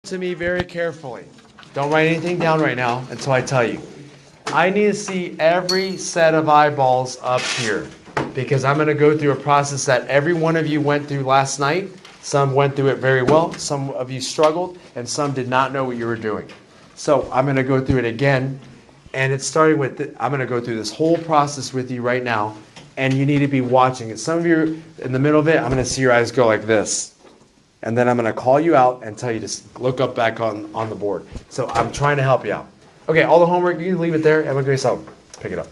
to me very carefully. Don't write anything down right now until I tell you. I need to see every set of eyeballs up here because I'm going to go through a process that every one of you went through last night. Some went through it very well. Some of you struggled, and some did not know what you were doing. So I'm going to go through it again, and it's starting with, I'm going to go through this whole process with you right now, and you need to be watching it. Some of you, in the middle of it, I'm going to see your eyes go like this. And then I'm going to call you out and tell you to look up back on the board. So I'm trying to help you out. Okay, all the homework, you can leave it there. Emma Grace, I'll pick it up.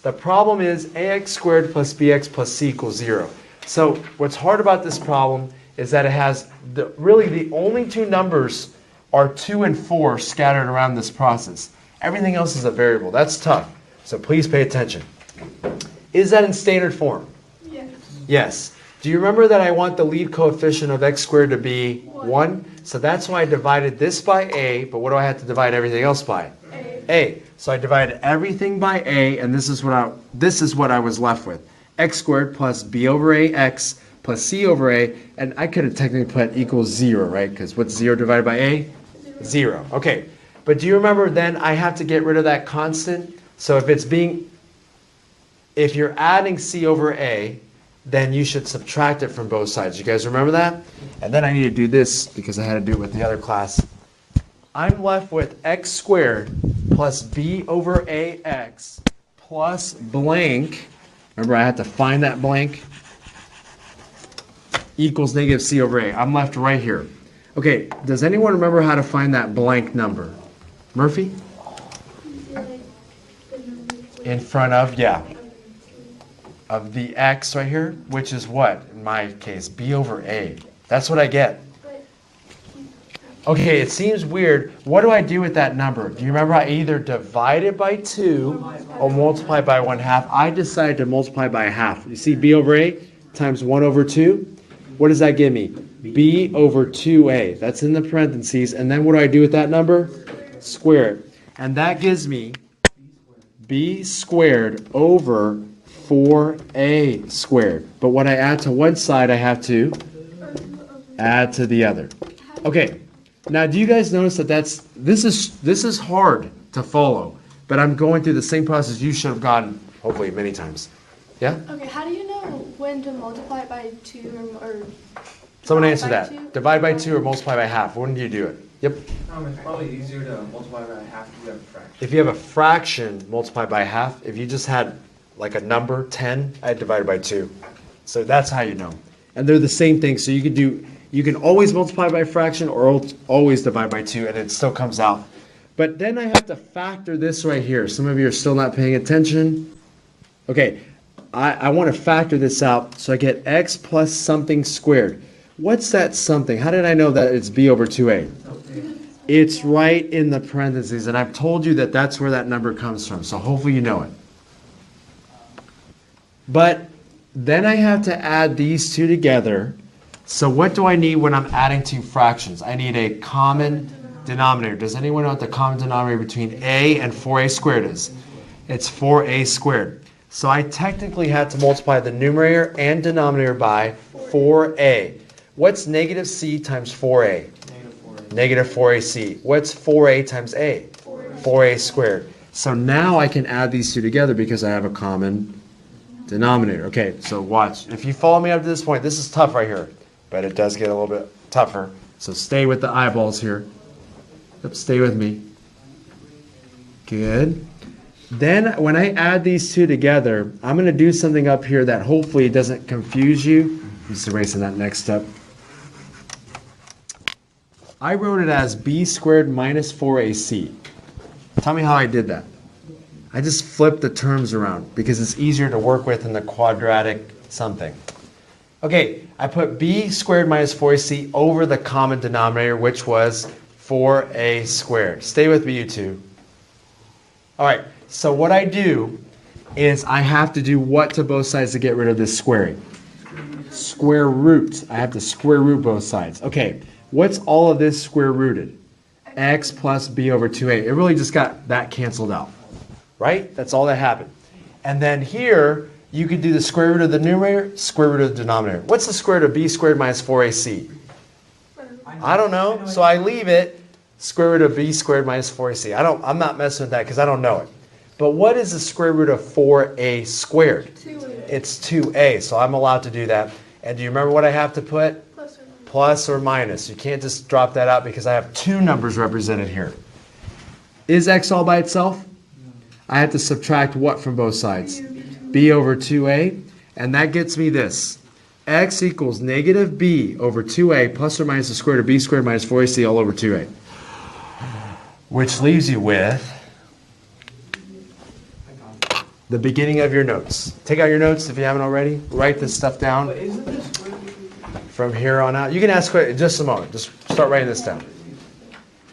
The problem is ax squared plus bx plus c equals 0. So what's hard about this problem is that it has, really the only two numbers are 2 and 4 scattered around this process. Everything else is a variable. That's tough. So please pay attention. Is that in standard form? Yes. Yes. Do you remember that I want the lead coefficient of x squared to be 1? So that's why I divided this by a, but what do I have to divide everything else by? A. So I divided everything by a, and this is what I was left with. X squared plus b over ax plus c over a, and I could have technically put equals 0, right? Because what's 0 divided by a? 0. Okay. But do you remember then I have to get rid of that constant? So if you're adding c over a, then you should subtract it from both sides. You guys remember that? And then I need to do this because I had to do it with the other class. I'm left with x squared plus b over ax plus blank. Remember, I had to find that blank. Equals negative c over a. I'm left right here. Okay, does anyone remember how to find that blank number? Murphy? In front of, yeah. Of the x right here, which is what, in my case, b over a. That's what I get. Okay, it seems weird. What do I do with that number? Do you remember I either divide it by 2 or multiply by 1/2? I decided to multiply by 1/2. You see b over a times 1 over 2? What does that give me? b over 2a. That's in the parentheses. And then what do I do with that number? Square it. And that gives me b squared over 4a squared. But when I add to one side, I have to add to the other. Okay. Now, do you guys notice that this is hard to follow, but I'm going through the same process you should have gotten hopefully many times. Yeah? Okay, how do you know when to multiply it by 2 or Someone answer by that. 2? Divide by 2 or multiply by half. When do you do it? Yep. It's probably easier to multiply by half if you have a fraction. If you have a fraction, multiply by half. If you just had like a number, 10, I'd divide it by 2. So that's how you know. And they're the same thing. So you can always multiply by a fraction or always divide by 2, and it still comes out. But then I have to factor this right here. Some of you are still not paying attention. Okay, I want to factor this out. So I get x plus something squared. What's that something? How did I know that it's b over 2a? It's right in the parentheses, and I've told you that that's where that number comes from. So hopefully you know it. But then I have to add these two together. So what do I need when I'm adding two fractions? I need a common denominator. Does anyone know what the common denominator between a and 4a squared is? It's 4a squared. So I technically had to multiply the numerator and denominator by 4a. What's negative c times 4a? Negative 4ac. What's 4a times a? 4a squared. So now I can add these two together because I have a common denominator. Okay, so watch. If you follow me up to this point, this is tough right here, but it does get a little bit tougher. So stay with the eyeballs here. Yep, stay with me. Good. Then when I add these two together, I'm going to do something up here that hopefully doesn't confuse you. I'm just erasing that next step. I wrote it as b squared minus 4ac. Tell me how I did that. I just flipped the terms around because it's easier to work with in the quadratic something. Okay, I put b squared minus 4ac over the common denominator, which was 4a squared. Stay with me, you two. All right, so what I do is I have to do what to both sides to get rid of this squaring? Square root. I have to square root both sides. Okay, what's all of this square rooted? X plus b over 2a. It really just got that canceled out. Right? That's all that happened. And then here, you could do the square root of the numerator, square root of the denominator. What's the square root of b squared minus 4ac? I I don't know. So I leave it square root of b squared minus 4ac. I'm not messing with that because I don't know it. But what is the square root of 4a squared? 2a. It's 2a, so I'm allowed to do that. And do you remember what I have to put? Plus or minus. Plus or minus. You can't just drop that out because I have two numbers represented here. Is x all by itself? I have to subtract what from both sides? B over 2a. And that gets me this. X equals negative b over 2a plus or minus the square root of b squared minus 4ac all over 2a. Which leaves you with the beginning of your notes. Take out your notes if you haven't already. Write this stuff down from here on out. You can ask questions in just a moment. Just start writing this down.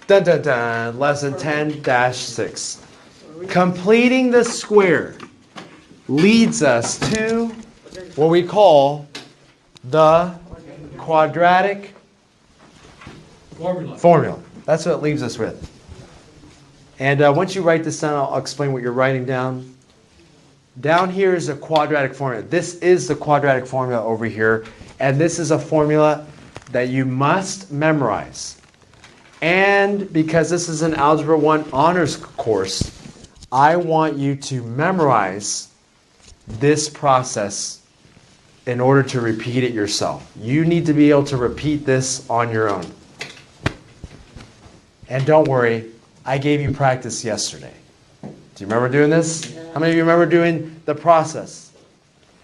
Dun dun dun. Lesson 10-6. Completing the square leads us to what we call the quadratic formula. That's what it leaves us with. And once you write this down, I'll explain what you're writing down. Down here is a quadratic formula. This is the quadratic formula over here. And this is a formula that you must memorize. And because this is an Algebra 1 honors course, I want you to memorize this process in order to repeat it yourself. You need to be able to repeat this on your own. And don't worry, I gave you practice yesterday. Do you remember doing this? How many of you remember doing the process?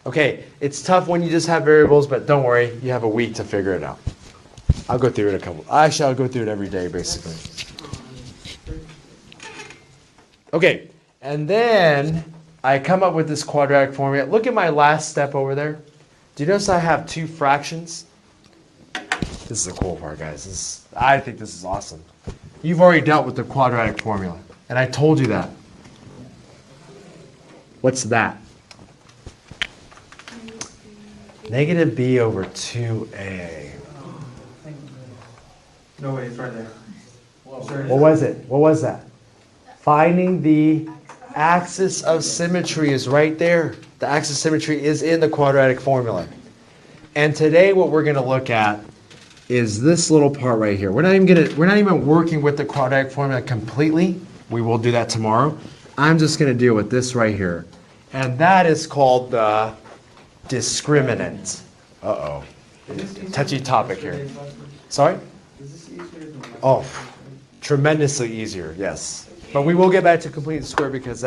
Okay, it's tough when you just have variables, but don't worry, you have a week to figure it out. I'll go through it I'll go through it every day, basically. Okay, and then I come up with this quadratic formula. Look at my last step over there. Do you notice I have two fractions? This is the cool part, guys. I think this is awesome. You've already dealt with the quadratic formula, and I told you that. What's that? Negative b over 2a. No way, it's right there. What was it? What was that? Finding the axis of symmetry is right there. The axis of symmetry is in the quadratic formula. And today what we're going to look at is this little part right here. We're not even working with the quadratic formula completely. We will do that tomorrow. I'm just going to deal with this right here. And that is called the discriminant. Uh-oh. Touchy topic here. Sorry? Oh, tremendously easier, yes. But we will get back to complete the square because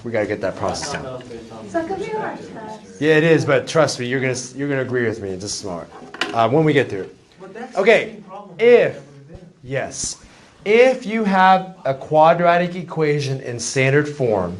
we got to get that process down. So it could be our test. Yeah, it is, but trust me, you're gonna agree with me. Just smart. When we get through it. Okay, if you have a quadratic equation in standard form,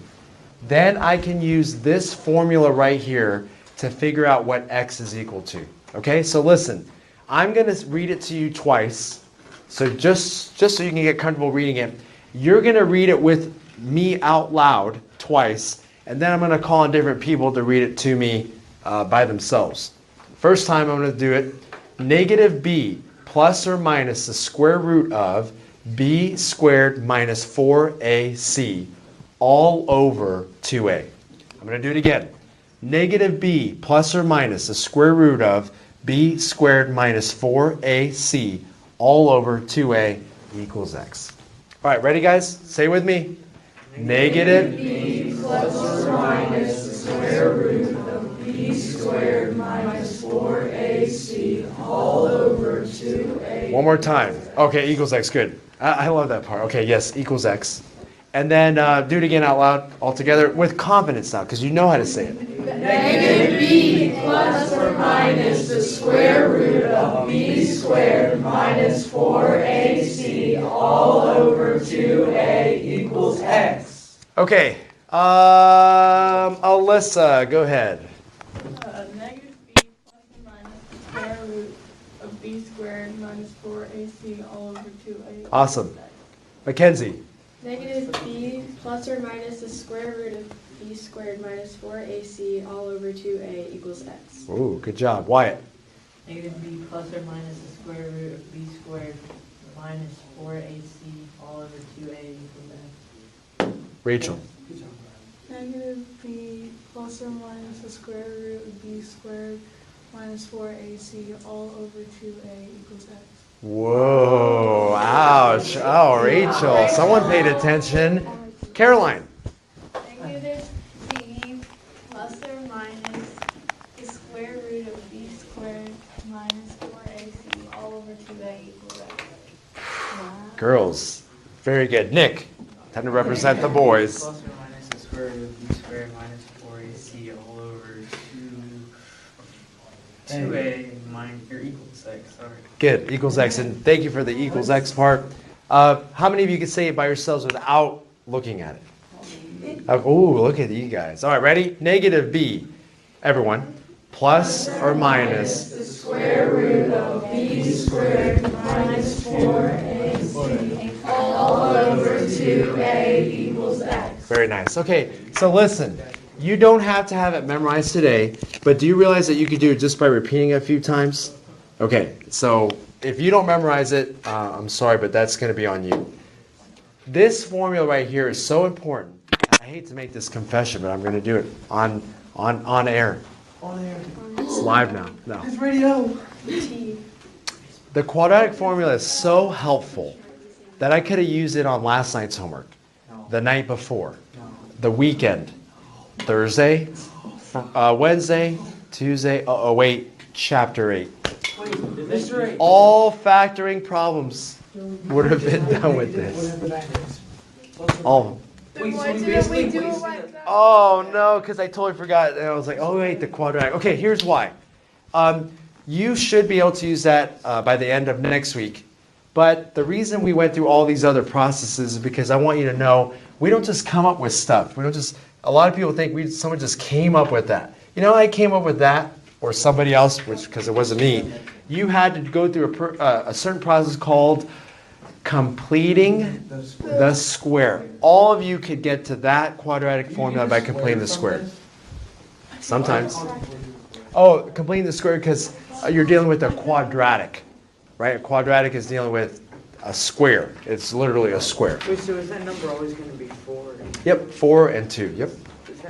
then I can use this formula right here to figure out what x is equal to. Okay, so listen, I'm going to read it to you twice. So just so you can get comfortable reading it, you're going to read it with me out loud twice, and then I'm going to call on different people to read it to me by themselves. First time I'm going to do it, negative b plus or minus the square root of b squared minus 4ac all over 2a. I'm going to do it again. Negative b plus or minus the square root of b squared minus 4ac all over 2a equals x. All right, ready guys? Say with me. Negative b plus or minus the square root of b squared minus 4ac all over 2a. One more time. Okay, equals x. Good. I love that part. Okay, yes, equals x. And then do it again out loud all together with confidence now because you know how to say it. Negative b plus or minus the square root of b squared minus 4ac all over 2a equals x. Okay, Alyssa, go ahead. Negative b plus or minus the square root of b squared minus 4ac all over 2a. Awesome. Mackenzie. Negative b plus or minus the square root of b squared minus 4ac all over 2a equals x. Ooh, good job. Wyatt. Negative b plus or minus the square root of b squared minus 4ac all over 2a equals x. Rachel. Negative b plus or minus the square root of b squared minus 4ac all over 2a equals x. Whoa, ouch. Oh, Rachel, someone paid attention. Caroline. Negative b plus or minus the square root of b squared minus 4ac all over 2a equals x. Girls, very good. Nick, time to represent the boys. Plus or minus the square root of b squared minus 4ac all over 2a minus or equals x. Sorry. Good, equals x. And thank you for the equals x part. How many of you can say it by yourselves without looking at it? Oh, look at you guys. All right, ready? Negative b, everyone, plus or minus The square root of b squared minus 4ac all over 2a equals x. Very nice. Okay, so listen, you don't have to have it memorized today, but do you realize that you could do it just by repeating it a few times? Okay, so if you don't memorize it, I'm sorry, but that's going to be on you. This formula right here is so important. I hate to make this confession, but I'm going to do it on air. On air. It's live now. No. It's radio. T. The quadratic formula is so helpful that I could have used it on last night's homework, the night before, the weekend, Thursday, Wednesday, Tuesday. Oh, wait, chapter 8. Wait, Mr. 8. All factoring problems would have been done with this. All of them. Wait, so Why we didn't basically we do it wasted like it. that? Oh no, because I totally forgot. And I was like, oh wait, the quadratic. Okay, here's why. You should be able to use that by the end of next week. But the reason we went through all these other processes is because I want you to know we don't just come up with stuff. We don't just. A lot of people think someone just came up with that. You know, I came up with that, or somebody else, because it wasn't me. You had to go through a certain process called completing the square. All of you could get to that quadratic formula by completing the square. Sometimes. Oh, completing the square because you're dealing with a quadratic, right? A quadratic is dealing with a square. It's literally a square. Wait, so is that number always going to be 4? Yep, 4 and 2. Yep.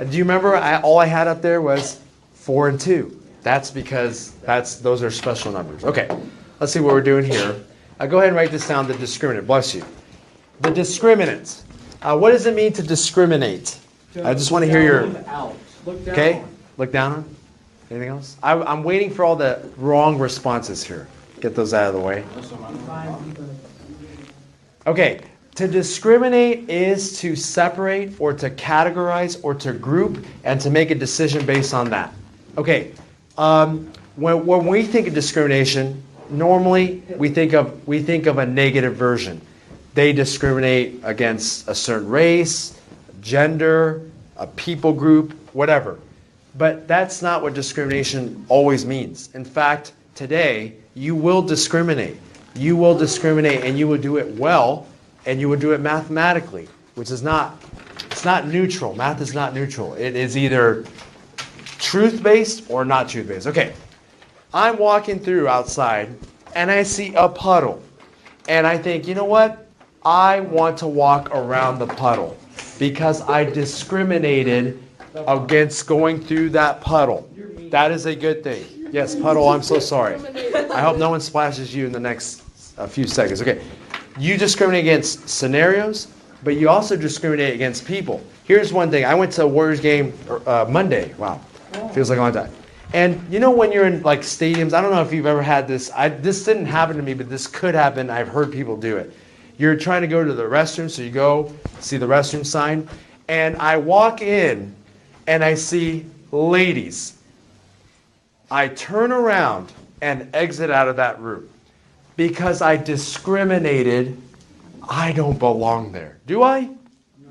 And do you remember all I had up there was 4 and 2? That's because those are special numbers. Okay, let's see what we're doing here. Go ahead and write this down, the discriminant. Bless you. The discriminant. What does it mean to discriminate? I just want to hear your... Okay, look down. Anything else? I'm waiting for all the wrong responses here. Get those out of the way. Okay, to discriminate is to separate or to categorize or to group and to make a decision based on that. Okay, when we think of discrimination, normally we think of a negative version. They discriminate against a certain race, gender, a people group, whatever. But that's not what discrimination always means. In fact, today you will discriminate. You will discriminate and you will do it well and you will do it mathematically, which is it's not neutral. Math is not neutral. It is either truth-based or not truth-based. Okay, I'm walking through outside and I see a puddle. And I think, you know what? I want to walk around the puddle because I discriminated against going through that puddle. That is a good thing. Yes, puddle, I'm so sorry. I hope no one splashes you in the next few seconds. Okay, you discriminate against scenarios, but you also discriminate against people. Here's one thing. I went to a Warriors game Monday. Wow, feels like a long time. And you know when you're in like stadiums, I don't know if you've ever had this. This didn't happen to me, but this could happen. I've heard people do it. You're trying to go to the restroom, so you go see the restroom sign, and I walk in, and I see ladies. I turn around and exit out of that room because I discriminated. I don't belong there. Do I?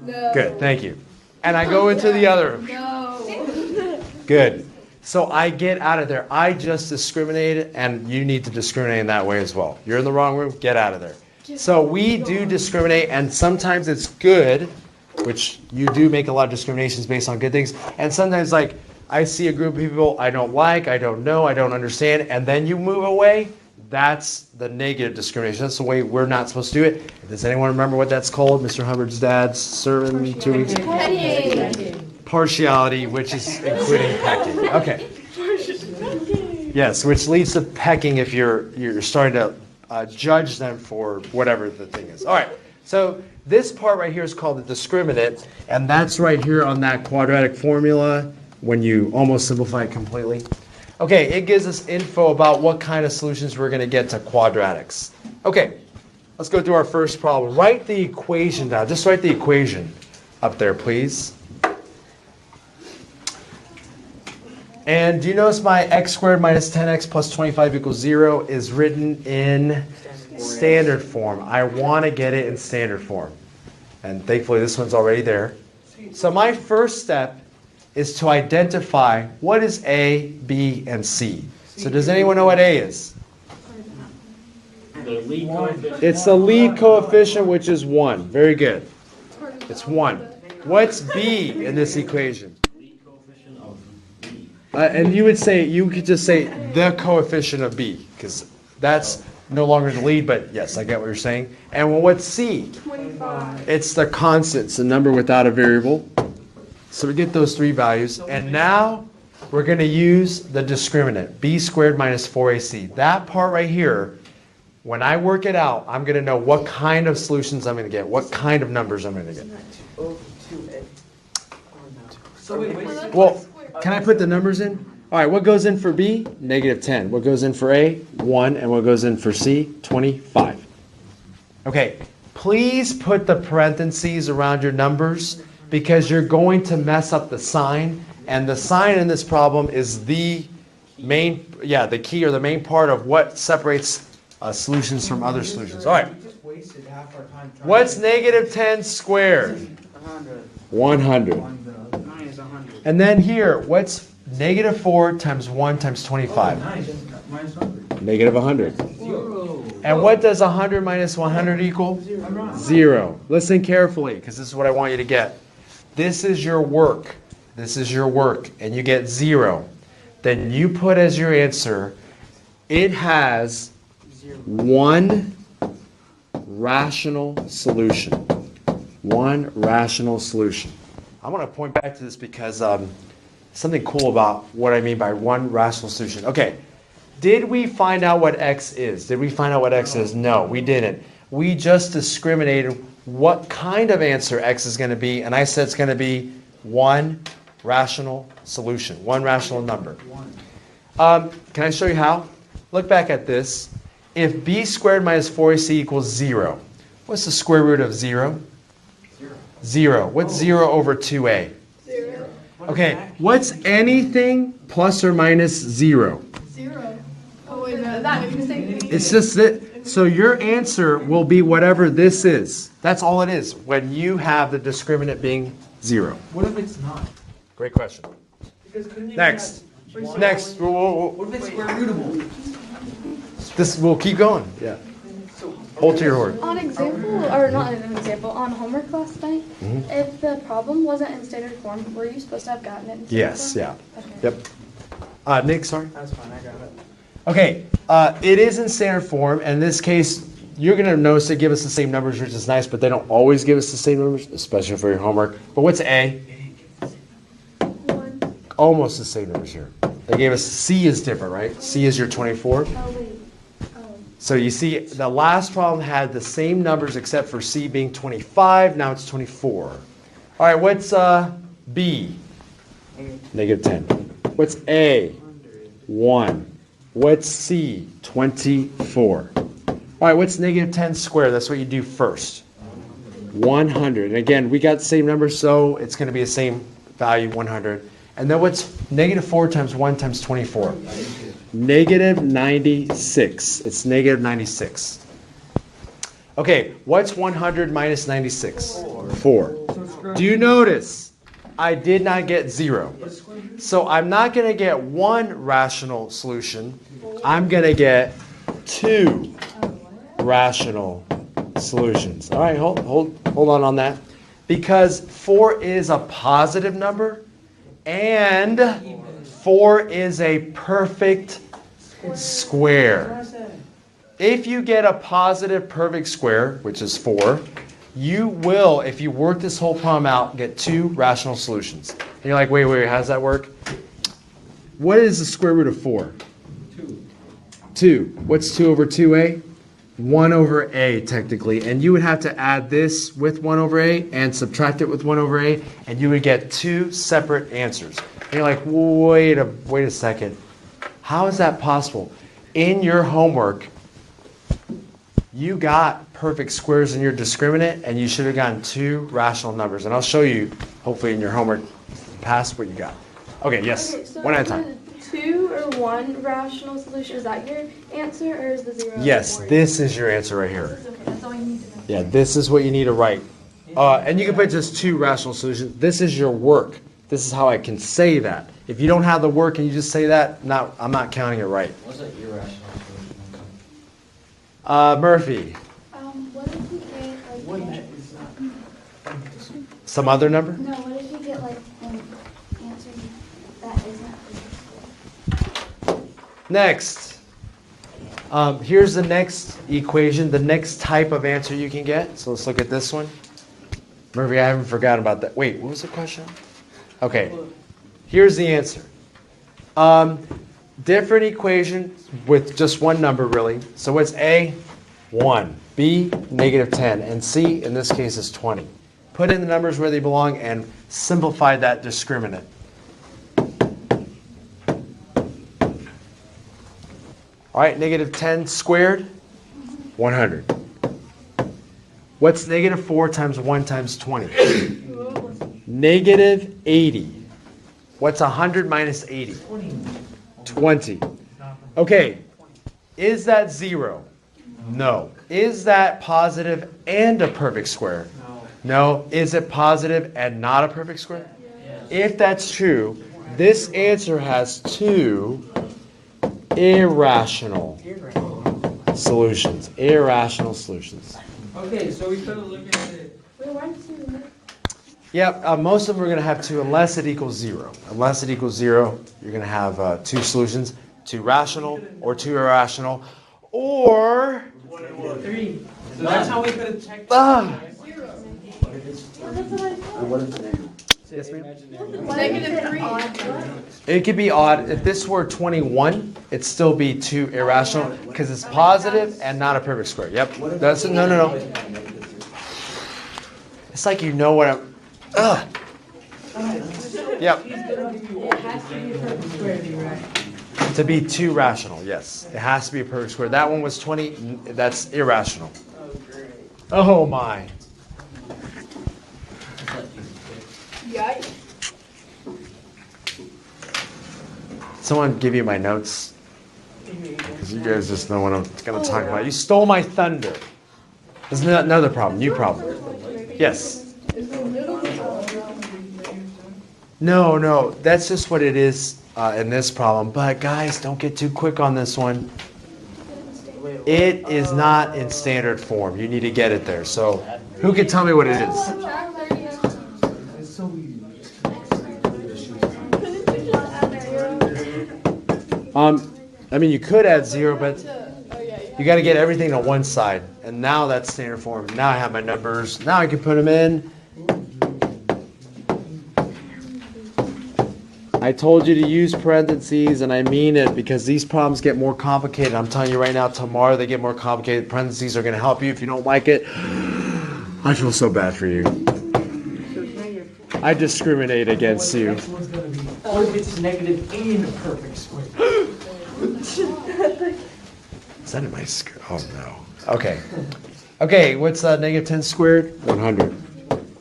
No. Good, thank you. And I go into the other room. No. Good. So I get out of there. I just discriminated, and you need to discriminate in that way as well. You're in the wrong room, get out of there. So we do discriminate, and sometimes it's good, which you do make a lot of discriminations based on good things. And sometimes, like, I see a group of people I don't like, I don't know, I don't understand, and then you move away. That's the negative discrimination. That's the way we're not supposed to do it. Does anyone remember what that's called? Mr. Hubbard's dad's sermon 2 weeks ago? Partiality, which is including pecking. Okay. Yes, which leads to pecking if you're starting to judge them for whatever the thing is. All right, so this part right here is called the discriminant, and that's right here on that quadratic formula when you almost simplify it completely. Okay, it gives us info about what kind of solutions we're going to get to quadratics. Okay, let's go through our first problem. Write the equation down. Just write the equation up there, please. And do you notice my x squared minus 10x plus 25 equals 0 is written in standard form? I want to get it in standard form. And thankfully this one's already there. So my first step is to identify what is A, B, and C. So does anyone know what A is? The lead coefficient. It's the lead coefficient, which is 1. Very good. It's 1. What's B in this equation? Lead coefficient of B. And you could just say the coefficient of B, because that's no longer the lead, but yes, I get what you're saying. And well, what's C? 25. It's the constant, it's a number without a variable. So we get those three values. And now we're going to use the discriminant, b squared minus 4ac. That part right here, when I work it out, I'm going to know what kind of solutions I'm going to get, what kind of numbers I'm going to get. Oh, 2A. So wait. Well, can I put the numbers in? All right, what goes in for B? Negative 10. What goes in for A? 1. And what goes in for C? 25. Okay, please put the parentheses around your numbers because you're going to mess up the sign. And the sign in this problem is the main, the key or the main part of what separates solutions from other solutions. All right, We just wasted half our time trying what's to negative 10 squared? 100. 100. on the Minus 100. And then here, what's negative 4 times 1 times 25? nice. Minus 100. Negative 100. Zero. And what does 100 minus 100 equal? I'm wrong. 0. Listen carefully, because this is what I want you to get. This is your work. This is your work, and you get 0. Then you put as your answer, it has one rational solution. One rational solution. I want to point back to this because something cool about what I mean by one rational solution. Okay, did we find out what x is? Did we find out what x is? No, we didn't. We just discriminated what kind of answer x is going to be, and I said it's going to be one rational solution, one rational number. Can I show you how? Look back at this. If b squared minus 4ac equals 0, what's the square root of 0? 0. What's 0 over 2a? 0. Okay, what's anything plus or minus 0? 0. Oh, wait, no, that if you say It's just that, so your answer will be whatever this is. That's all it is when you have the discriminant being 0. What if it's not? Great question. Because couldn't you Next. Next. What if it's square rootable? This will keep going. Yeah. Hold to your horse. On example, or not an example, on homework last night, if the problem wasn't in standard form, were you supposed to have gotten it in standard Yes, form? yeah. Okay. Yep. Nick, sorry. That's fine, I got it. Okay, it is in standard form, and in this case, you're going to notice they give us the same numbers, which is nice, but they don't always give us the same numbers, especially for your homework. But what's A? 1. Almost the same numbers here. They gave us C is different, right? C is your 24. Oh, wait. So you see, the last problem had the same numbers except for C being 25. Now it's 24. All right, what's B? Negative 10. What's A? 1. What's C? 24. All right, what's negative 10 squared? That's what you do first. 100. And again, we got the same number, so it's going to be the same value, 100. And then what's negative 4 times 1 times 24? Negative 96. It's negative 96. Okay, what's 100 minus 96? 4. Do you notice I did not get 0? So I'm not going to get one rational solution. I'm going to get 2 rational solutions. All right, hold on that. Because 4 is a positive number and 4 is a perfect square. If you get a positive perfect square, which is 4, you will, if you work this whole problem out, get 2 rational solutions. And you're like, wait, how does that work? What is the square root of 4? 2. What's 2 over 2a? 1 over a technically, and you would have to add this with 1 over a and subtract it with 1 over a, and you would get two separate answers. And you're like, wait a second. How is that possible? In your homework, you got perfect squares in your discriminant, and you should have gotten two rational numbers. And I'll show you, hopefully in your homework, past what you got. Okay, yes, Okay, so one at a is time. the 2 or 1 rational solution, is that your answer, or is the 0? Yes, this is your answer right here. Okay, that's all you need to know. Yeah, this is what you need to write. And you can put just two rational solutions. This is your work. This is how I can say that. If you don't have the work and you just say that, I'm not counting it right. What's an irrational solution? Murphy, What if we get What like that is not. some other number? no? What if we get like an answer that isn't? Next. Here's the next equation, the next type of answer you can get. So let's look at this one. Murphy, I haven't forgotten about that. Wait, what was the question? Okay, here's the answer. Different equation with just one number, really. So what's A? 1. B? -10. And C, in this case, is 20. Put in the numbers where they belong and simplify that discriminant. All right, -10 squared? 100. What's -4 times 1 times 20? -80. What's 100 minus 80? 20. Okay, is that 0? No. Is that positive and a perfect square? No. Is it positive and not a perfect square? If that's true, this answer has two irrational solutions. Irrational solutions. Okay, so we could look at it. Wait, why did you? Yep, most of them are going to have 2 unless it equals 0. Unless it equals 0, you're going to have 2 solutions, 2 rational or 2 irrational, or... 3. So that's how we could have checked. Ah, Yes, ma'am. it could be odd. If this were 21, it'd still be 2 irrational because it's positive and not a perfect square. Yep, that's it. No. It's like you know what I'm... Ugh. Yep. It has to be a perfect square to be right. To be 2 rational, yes. It has to be a perfect square. That one was 20. That's irrational. Oh, my. Yikes. Someone give you my notes. Because you guys just know what I'm going to talk about. You stole my thunder. There's another problem. New problem. Yes. No. That's just what it is in this problem. But guys, don't get too quick on this one. It is not in standard form. You need to get it there. So who can tell me what it is? It's so easy. I mean, you could add 0, but you got to get everything to one side. And now that's standard form. Now I have my numbers. Now I can put them in. I told you to use parentheses, and I mean it because these problems get more complicated. I'm telling you right now, tomorrow they get more complicated. Parentheses are going to help you. If you don't like it, I feel so bad for you. I discriminate against you. Next one's gonna be, what if it's negative and a perfect square? Is that in my script? Oh, no. Okay. Okay, what's -10 squared? 100.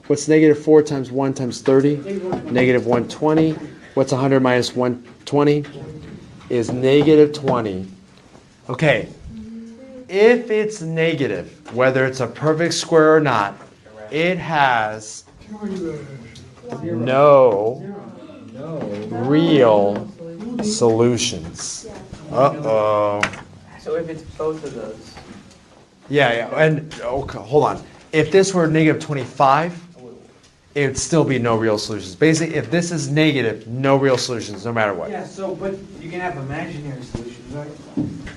What's -4 times 1 times 30? -120. What's 100 minus 120? Is -20. Okay. If it's negative, whether it's a perfect square or not, it has no real solutions. Uh-oh. So if it's both of those. Yeah, and okay, hold on. If this were -25, it would still be no real solutions. Basically, if this is negative, no real solutions, no matter what. Yeah, so, but you can have imaginary solutions, right?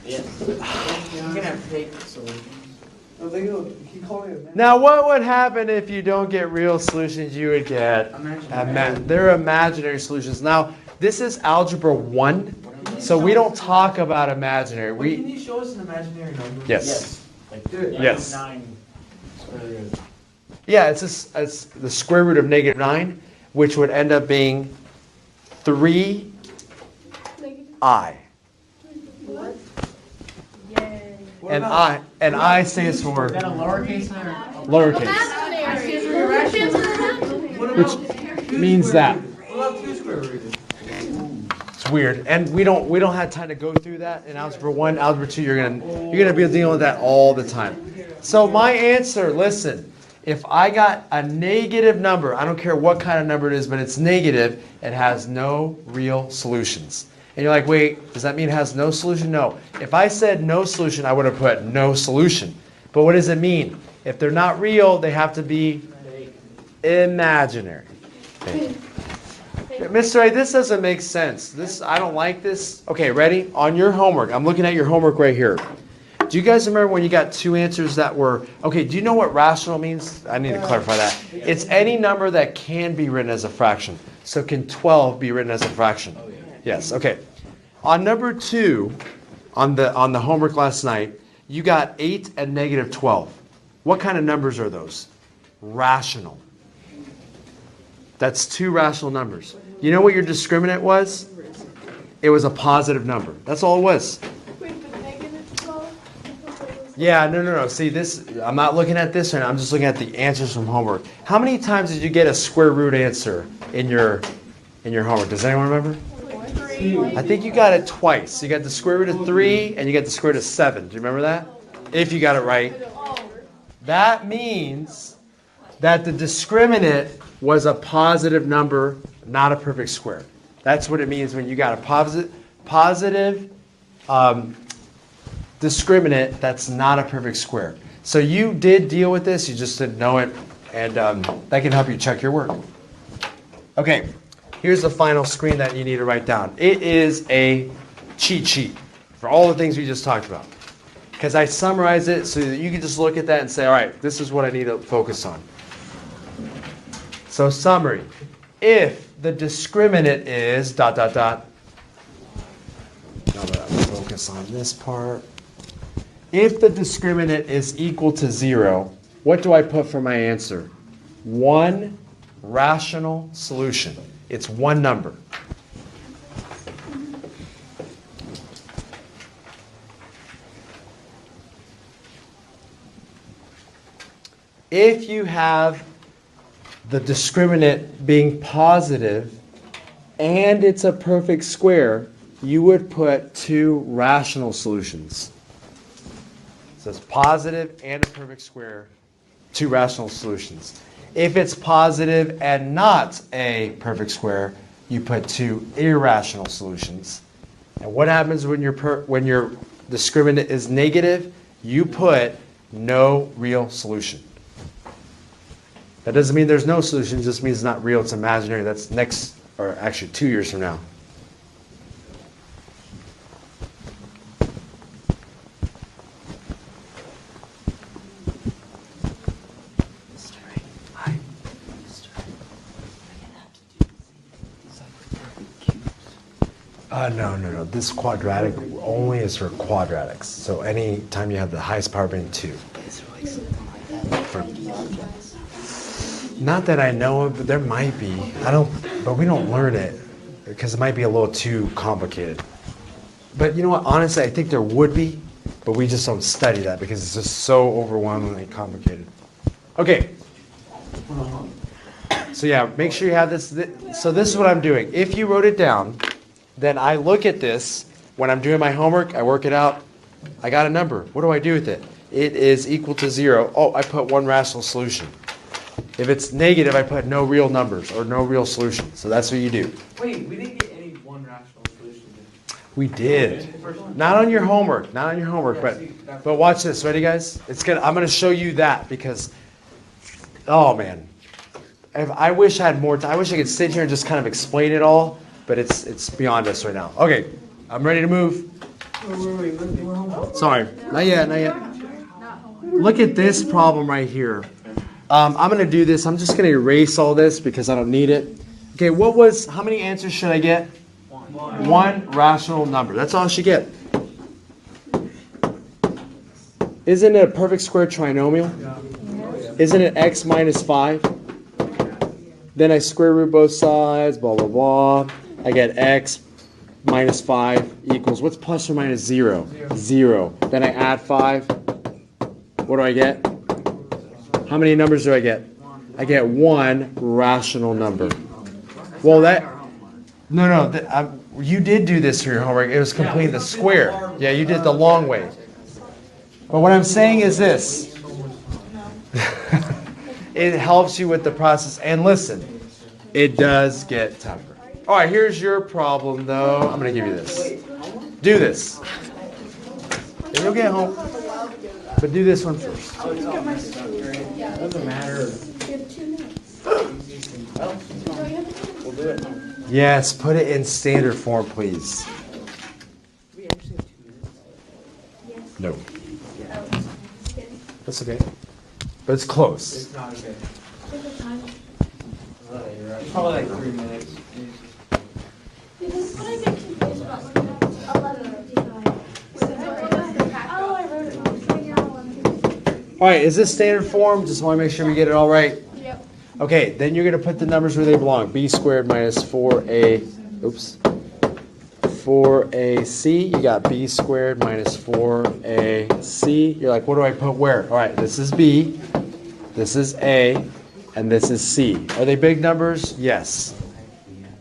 Yes. You can have fake solutions. No, they go, keep calling it Now, what would happen if you don't get real solutions? You would get they're imaginary solutions. Now, this is Algebra 1, so we don't talk about imaginary. Can you show us an imaginary number? Yes. Yes. 9 square root. Yeah, it's the square root of -9, which would end up being 3i. And I stands for Is that a lowercase or lowercase, which means that. What about 2 square rooted? It's weird, and we don't have time to go through that in algebra 1, algebra 2. You're gonna be dealing with that all the time. So my answer, listen, if I got a negative number, I don't care what kind of number it is, but it's negative, it has no real solutions. And you're like, wait, does that mean it has no solution? No. If I said no solution, I would have put no solution. But what does it mean? If they're not real, they have to be imaginary. Okay. Mr. A, this doesn't make sense. I don't like this. Okay, ready? On your homework, I'm looking at your homework right here. Do you guys remember when you got 2 answers that were, okay, do you know what rational means? I need to clarify that. It's any number that can be written as a fraction. So can 12 be written as a fraction? Yes, okay. On number 2, on the homework last night, you got 8 and -12. What kind of numbers are those? Rational. That's 2 rational numbers. You know what your discriminant was? It was a positive number. That's all it was. Yeah, no. See, this, I'm not looking at this right now. I'm just looking at the answers from homework. How many times did you get a square root answer in your homework? Does anyone remember? I think you got it twice. You got the square root of 3 and you got the square root of 7. Do you remember that? If you got it right. That means that the discriminant was a positive number, not a perfect square. That's what it means when you got a positive discriminant that's not a perfect square. So you did deal with this, you just didn't know it, and that can help you check your work. Okay, here's the final screen that you need to write down. It is a cheat sheet for all the things we just talked about. Because I summarize it so that you can just look at that and say, all right, this is what I need to focus on. So summary, if the discriminant is ... Now that I'm focus on this part. If the discriminant is equal to 0, what do I put for my answer? 1 rational solution. It's one number. If you have the discriminant being positive and it's a perfect square, you would put 2 rational solutions. So it's positive and a perfect square, 2 rational solutions. If it's positive and not a perfect square, you put 2 irrational solutions. And what happens when your discriminant is negative? You put no real solution. That doesn't mean there's no solution, it just means it's not real, it's imaginary. That's next, or actually 2 years from now. No. This quadratic only is for quadratics. So any time you have the highest power being 2. Not that I know of, but there might be. But we don't learn it because it might be a little too complicated. But you know what? Honestly, I think there would be, but we just don't study that because it's just so overwhelmingly complicated. Okay. So yeah, make sure you have this. So this is what I'm doing. If you wrote it down, then I look at this. When I'm doing my homework, I work it out. I got a number. What do I do with it? It is equal to 0. Oh, I put 1 rational solution. If it's negative, I put no real numbers or no real solution. So that's what you do. Wait, we didn't get any 1 rational solution. We did. Not on your homework. Not on your homework. But watch this. Ready, guys? I'm going to show you that because, oh man, I wish I had more time. I wish I could sit here and just kind of explain it all. But it's beyond us right now. Okay, I'm ready to move. Sorry, not yet. Look at this problem right here. I'm going to do this. I'm just going to erase all this because I don't need it. Okay, how many answers should I get? 1 rational number. That's all I should get. Isn't it a perfect square trinomial? Isn't it x minus 5? Then I square root both sides, blah, blah, blah. I get x minus 5 equals, what's plus or minus 0? 0. Then I add 5. What do I get? How many numbers do I get? I get one rational number. Well, no, you did do this for your homework. It was complete the square. Yeah, you did the long way. But what I'm saying is this. It helps you with the process. And listen, it does get tougher. All right, here's your problem, though. I'm going to give you this. Do this. You'll get home. But do this one first. Doesn't matter. We'll do it. Yes, put it in standard form, please. No. That's okay. But it's close. It's not okay. You're right. Probably like 3 minutes. Because when I get confused about when it's 11 or 59. Oh, I wrote it wrong. So you're 11. All right, is this standard form? Just want to make sure we get it all right. Yep. Okay, then you're going to put the numbers where they belong. B squared minus 4ac. You got b squared minus 4ac. You're like, what do I put where? All right, this is b, this is a, and this is c. Are they big numbers? Yes.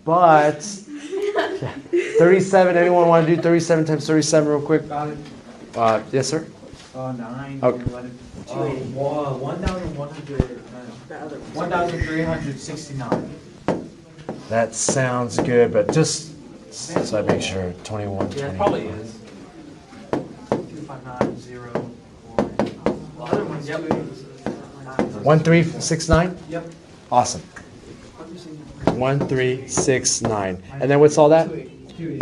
But 37, anyone want to do 37 times 37 real quick? Yes, sir? 9, Okay. 11, 1,369. That sounds good, but just so I make sure, 21, Yeah, 20. it probably is. 2590. The other ones, yep. 1369? Yep. Awesome. 1369. And then what's all that?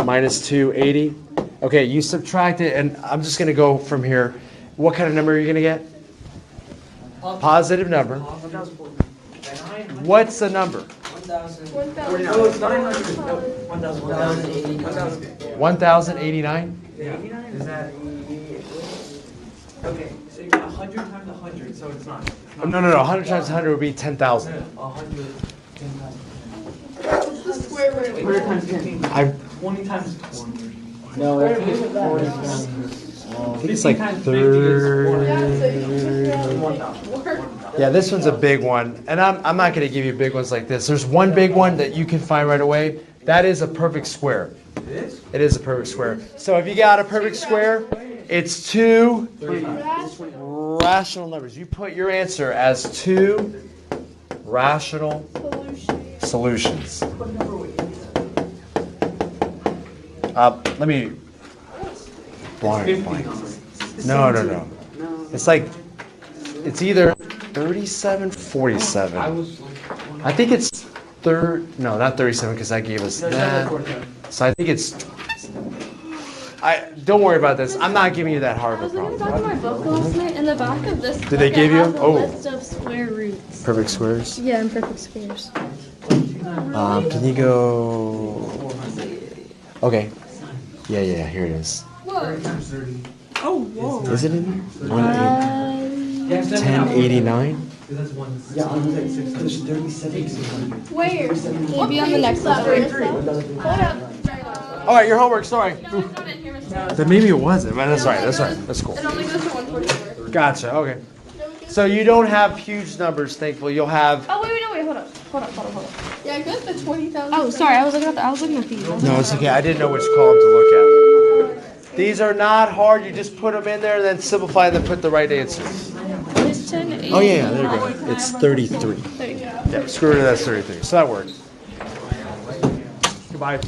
Minus 280. Okay, you subtract it, and I'm just going to go from here. What kind of number are you going to get? Positive number. What's the number? 1089? Is that... Okay, so you got 100 times 100, so it's not. No. 100 times 100 would be 10,000. 100, 10,000. What's the square root? 100 times 15. I 20 times 20. No, I think it's like 30. Yeah, this one's a big one. And I'm not going to give you big ones like this. There's one big one that you can find right away. That is a perfect square. It is? It is a perfect square. So if you got a perfect square, it's two rational numbers. You put your answer as two rational solutions. Let me blank. No. It's like, it's either 37, 47. I think it's no, not 37 because I gave us that. So I think it's, don't worry about this. I'm not giving you that hard I of was a looking back at problem. my book last night, and the back of this book, Did they give you? it has a Oh. list of square roots. Perfect squares. Yeah, and perfect squares. Can you go? Okay. Yeah. Here it is. Oh, whoa. Is it in here? 1089. Yeah, I was like, there's 37. Where? It'll be on the next one. Hold up. All right, your homework. Sorry. No, it's not in here, Mr. Then maybe it wasn't, but that's right. That's cool. It only goes to 144. Gotcha. Okay. So you don't have huge numbers, thankfully. You'll have. Oh, wait, hold up. Yeah, I got the 20,000. Oh, sorry, I was looking at these. No, it's okay. I didn't know which column to look at. These are not hard. You just put them in there and then simplify and then put the right answer. It's 10, Oh yeah, there you go. It's 33. Yeah, screw it. That's 33. So that works. Goodbye.